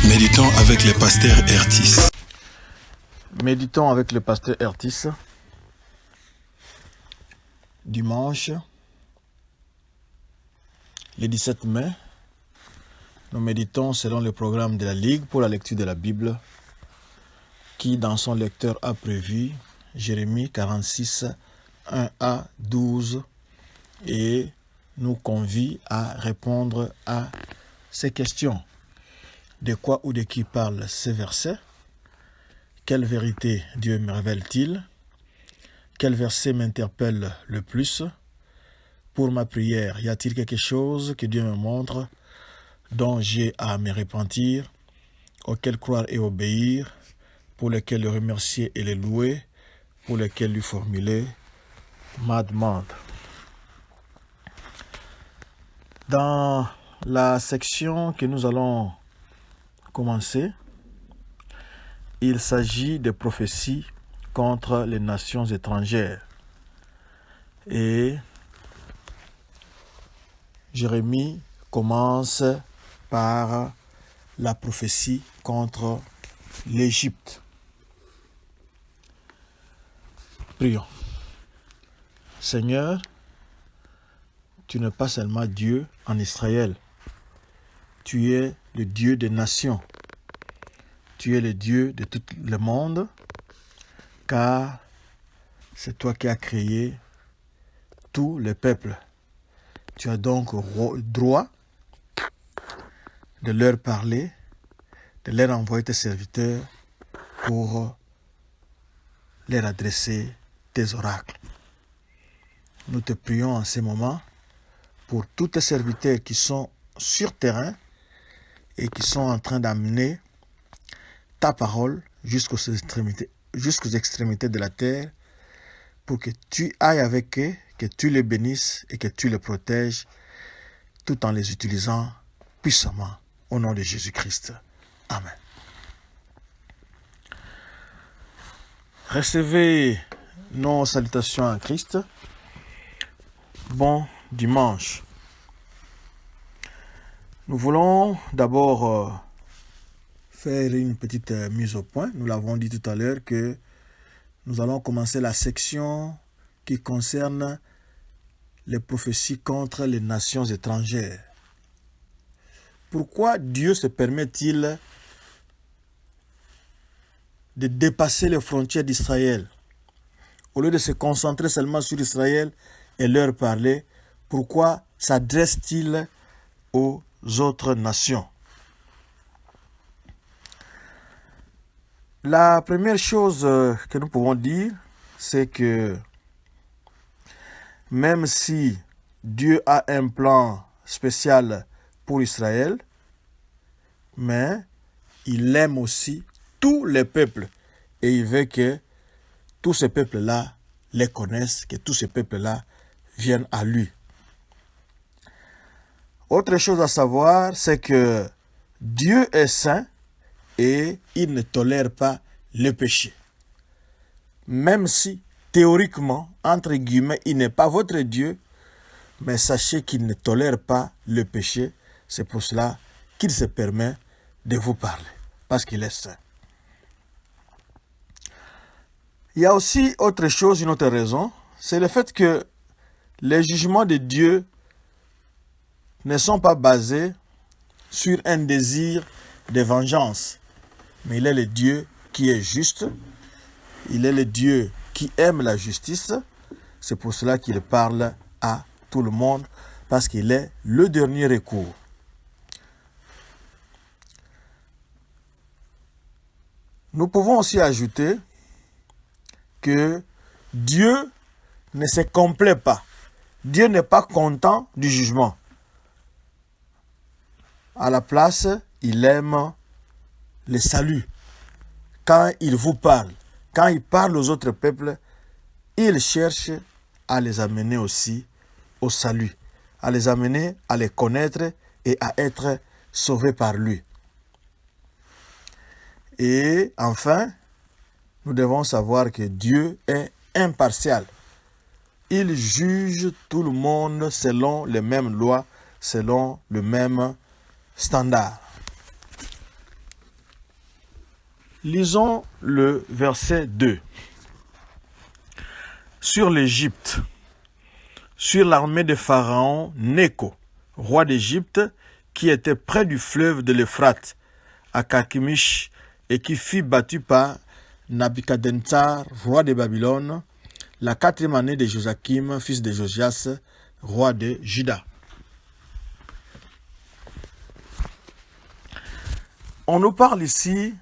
Méditons avec le pasteur Ertis. Méditons avec le pasteur Ertis. Dimanche, le 17 mai, nous méditons selon le programme de la Ligue pour la lecture de la Bible, qui dans son lecteur a prévu Jérémie 46, 1 à 12, et nous convie à répondre à ces questions. De quoi ou de qui parlent ces versets? Quelle vérité Dieu me révèle-t-il? Quel verset m'interpelle le plus? Pour ma prière, y a-t-il quelque chose que Dieu me montre, dont j'ai à me repentir, auquel croire et obéir, pour lequel le remercier et le louer, pour lequel lui formuler ma demande? Dans la section que nous allons commencer, il s'agit de prophéties contre les nations étrangères. Et Jérémie commence par la prophétie contre l'Égypte. Prions. Seigneur, tu n'es pas seulement Dieu en Israël. Tu es le Dieu des nations. Tu es le Dieu de tout le monde, car c'est toi qui as créé tous les peuples. Tu as donc droit de leur parler, de leur envoyer tes serviteurs pour leur adresser tes oracles. Nous te prions en ce moment pour tous tes serviteurs qui sont sur terrain et qui sont en train d'amener ta parole jusqu'aux extrémités de la terre, pour que tu ailles avec eux, que tu les bénisses et que tu les protèges, tout en les utilisant puissamment, au nom de Jésus-Christ. Amen. Recevez nos salutations en Christ. Bon dimanche. Nous voulons d'abord faire une petite mise au point. Nous l'avons dit tout à l'heure que nous allons commencer la section qui concerne les prophéties contre les nations étrangères. Pourquoi Dieu se permet-il de dépasser les frontières d'Israël? Au lieu de se concentrer seulement sur Israël et leur parler, pourquoi s'adresse-t-il aux autres nations? La première chose que nous pouvons dire, c'est que même si Dieu a un plan spécial pour Israël, mais il aime aussi tous les peuples et il veut que tous ces peuples-là les connaissent, que tous ces peuples-là viennent à lui. Autre chose à savoir, c'est que Dieu est saint et il ne tolère pas le péché. Même si, théoriquement, entre guillemets, il n'est pas votre Dieu, mais sachez qu'il ne tolère pas le péché. C'est pour cela qu'il se permet de vous parler, parce qu'il est saint. Il y a aussi autre chose, une autre raison, c'est le fait que les jugements de Dieu ne sont pas basés sur un désir de vengeance. Mais il est le Dieu qui est juste. Il est le Dieu qui aime la justice. C'est pour cela qu'il parle à tout le monde, parce qu'il est le dernier recours. Nous pouvons aussi ajouter que Dieu ne se complaît pas. Dieu n'est pas content du jugement. À la place, il aime le salut. Quand il vous parle, quand il parle aux autres peuples, il cherche à les amener aussi au salut, à les amener à les connaître et à être sauvés par lui. Et enfin, nous devons savoir que Dieu est impartial. Il juge tout le monde selon les mêmes lois, selon le même standard. Lisons le verset 2. Sur l'Égypte, sur l'armée de Pharaon Néco, roi d'Égypte, qui était près du fleuve de l'Euphrate, à Carchemish, et qui fut battu par Nabuchodonosor, roi de Babylone, la 4e année de Joachim, fils de Josias, roi de Juda. On nous parle ici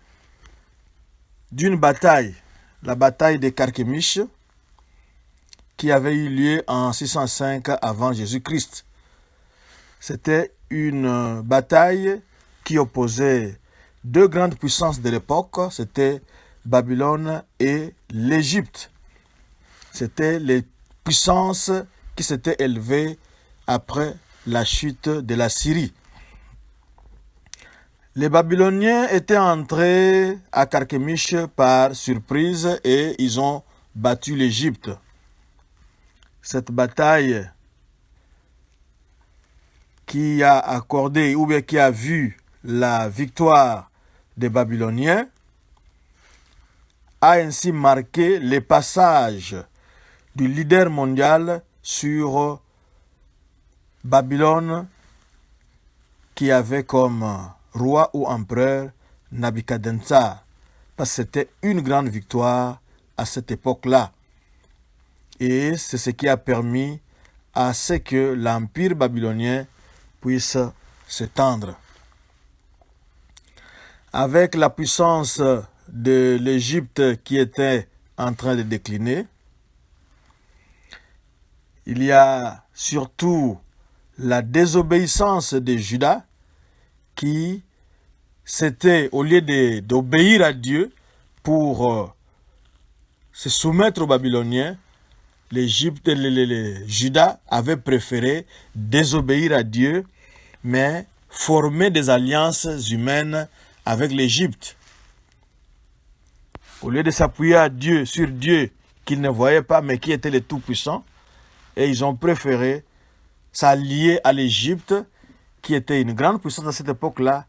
d'une bataille, la bataille de Carchemish, qui avait eu lieu en 605 avant Jésus-Christ. C'était une bataille qui opposait deux grandes puissances de l'époque, c'était Babylone et l'Égypte. C'était les puissances qui s'étaient élevées après la chute de la Syrie. Les Babyloniens étaient entrés à Carchemish par surprise et ils ont battu l'Égypte. Cette bataille qui a accordé ou bien qui a vu la victoire des Babyloniens a ainsi marqué le passage du leader mondial sur Babylone qui avait comme roi ou empereur Nabuchodonosor, parce que c'était une grande victoire à cette époque-là. Et c'est ce qui a permis à ce que l'empire babylonien puisse s'étendre. Avec la puissance de l'Égypte qui était en train de décliner, il y a surtout la désobéissance de Juda qui c'était, au lieu d'obéir à Dieu pour se soumettre aux Babyloniens, l'Égypte, Juda avait préféré désobéir à Dieu, mais former des alliances humaines avec l'Égypte. Au lieu de s'appuyer à Dieu, sur Dieu qu'ils ne voyaient pas, mais qui était le Tout-Puissant, et ils ont préféré s'allier à l'Égypte, qui était une grande puissance à cette époque-là,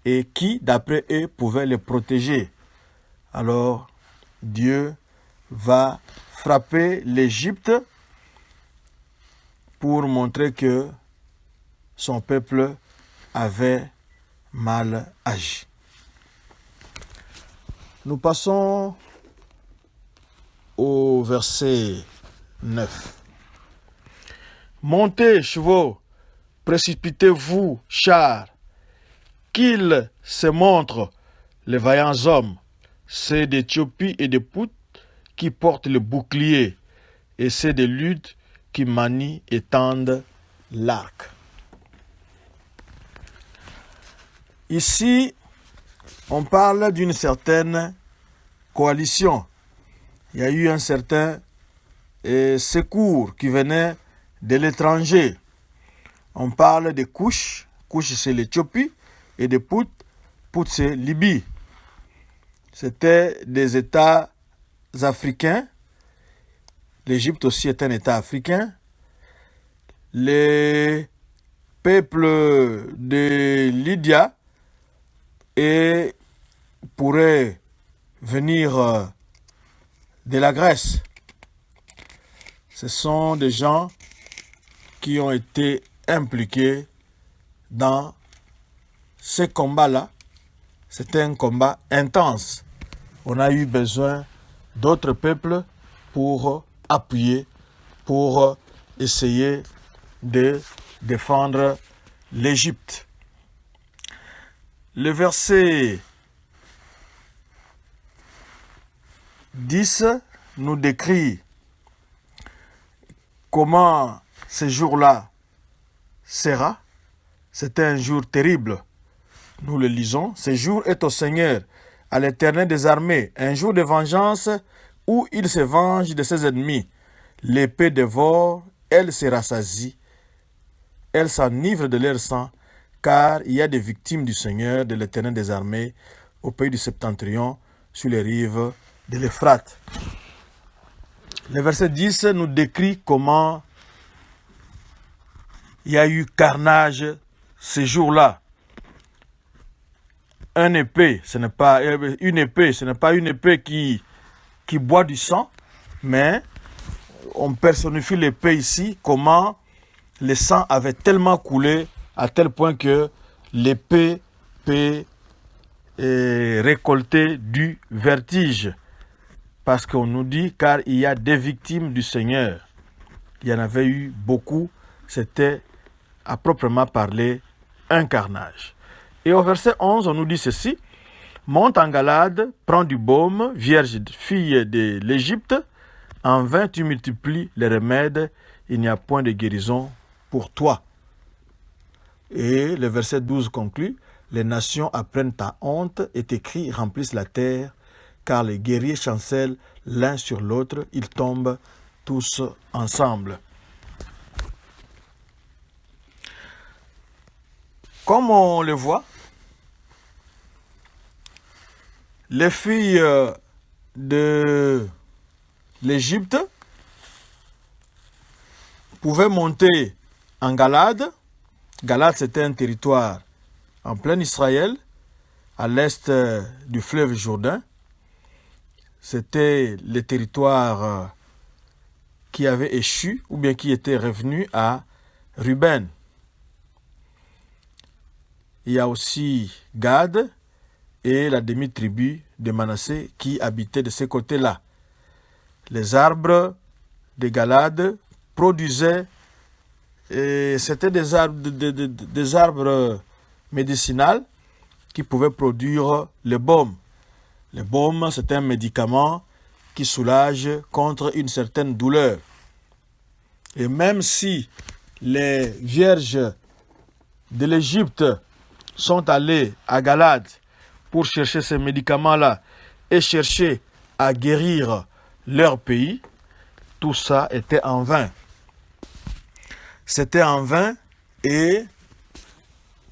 et qui, d'après eux, pouvait les protéger. Alors, Dieu va frapper l'Égypte pour montrer que son peuple avait mal agi. Nous passons au verset 9. Montez, chevaux, précipitez-vous, chars, qu'ils se montrent, les vaillants hommes, ceux d'Éthiopie et de Pout qui portent le bouclier, et ceux de Lud qui manient et tendent l'arc. Ici, on parle d'une certaine coalition. Il y a eu un certain secours qui venait de l'étranger. On parle de Cush. Cush, c'est l'Éthiopie. Et de Pout. Pout, c'est Libye. C'était des États africains. L'Égypte aussi est un État africain. Les peuples de Lydia et pourraient venir de la Grèce. Ce sont des gens qui ont été impliqués dans ce combat-là. C'était un combat intense. On a eu besoin d'autres peuples pour appuyer, pour essayer de défendre l'Égypte. Le verset 10 nous décrit comment ce jour-là sera. C'était un jour terrible. Nous le lisons. Ce jour est au Seigneur, à l'Éternel des armées, un jour de vengeance où il se venge de ses ennemis. L'épée dévore, elle se rassasie, elle s'enivre de leur sang, car il y a des victimes du Seigneur, de l'Éternel des armées, au pays du Septentrion, sur les rives de l'Euphrate. Le verset 10 nous décrit comment il y a eu carnage ce jour-là. une épée, ce n'est pas une épée qui boit du sang, mais on personnifie l'épée ici, comment le sang avait tellement coulé à tel point que l'épée peut récolter du vertige. Parce qu'on nous dit, car il y a des victimes du Seigneur. Il y en avait eu beaucoup, c'était à proprement parler un carnage. Et au verset 11, on nous dit ceci, « Monte en Galade, prends du baume, vierge fille de l'Égypte, en vain tu multiplies les remèdes, il n'y a point de guérison pour toi. » Et le verset 12 conclut, « Les nations apprennent ta honte et tes cris remplissent la terre, car les guerriers chancellent l'un sur l'autre, ils tombent tous ensemble. » Comme on le voit, les filles de l'Égypte pouvaient monter en Galade. Galade, c'était un territoire en plein Israël, à l'est du fleuve Jourdain. C'était le territoire qui avait échu ou bien qui était revenu à Ruben. Il y a aussi Gad et la demi-tribu de Manassé qui habitaient de ce côté-là. Les arbres de Galade produisaient, et c'était des arbres médicinaux qui pouvaient produire le baume. Le baume, c'est un médicament qui soulage contre une certaine douleur. Et même si les vierges de l'Égypte sont allées à Galade pour chercher ces médicaments-là et chercher à guérir leur pays, tout ça était en vain. C'était en vain et,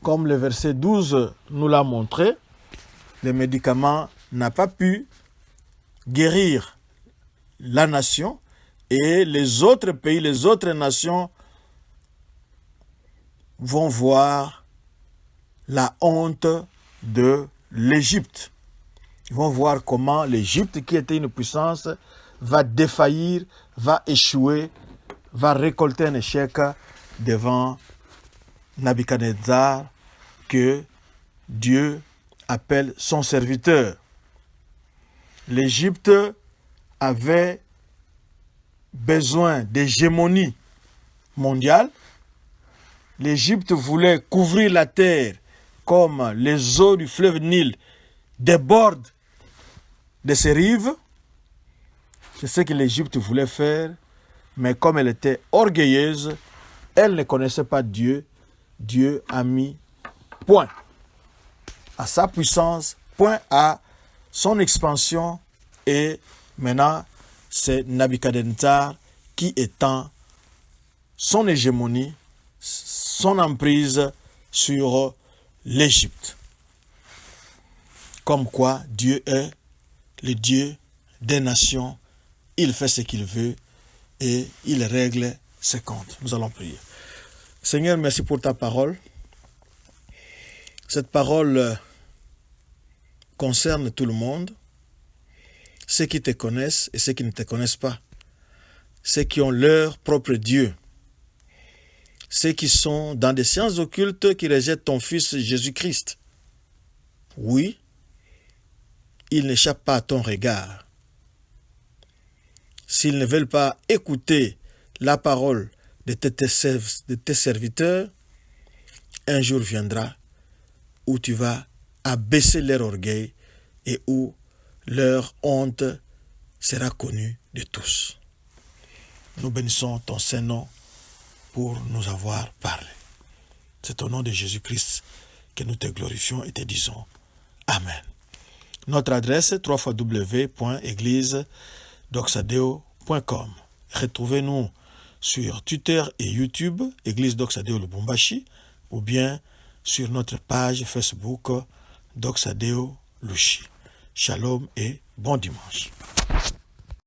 comme le verset 12 nous l'a montré, les médicaments n'ont pas pu guérir la nation et les autres pays, les autres nations vont voir la honte de l'Égypte. Ils vont voir comment l'Égypte, qui était une puissance, va défaillir, va échouer, va récolter un échec devant Nabuchodonosor, que Dieu appelle son serviteur. L'Égypte avait besoin d'hégémonie mondiale. L'Égypte voulait couvrir la terre comme les eaux du fleuve Nil débordent de ses rives. C'est ce que l'Égypte voulait faire, mais comme elle était orgueilleuse, elle ne connaissait pas Dieu. Dieu a mis point à sa puissance, point à son expansion, et maintenant c'est Nabuchodonosor qui étend son hégémonie, son emprise sur l'Égypte. Comme quoi Dieu est le Dieu des nations, il fait ce qu'il veut et il règle ses comptes. Nous allons prier. Seigneur, merci pour ta parole. Cette parole concerne tout le monde, ceux qui te connaissent et ceux qui ne te connaissent pas, ceux qui ont leur propre Dieu, ceux qui sont dans des sciences occultes qui rejettent ton Fils Jésus-Christ. Oui, ils n'échappent pas à ton regard. S'ils ne veulent pas écouter la parole de tes serviteurs, un jour viendra où tu vas abaisser leur orgueil et où leur honte sera connue de tous. Nous bénissons ton Saint-Nom pour nous avoir parlé. C'est au nom de Jésus-Christ que nous te glorifions et te disons Amen. Notre adresse est www.églisedoxadeo.com. Retrouvez-nous sur Twitter et YouTube, Église Doxadeo Lubumbashi, ou bien sur notre page Facebook Doxadeo Lushi. Shalom et bon dimanche.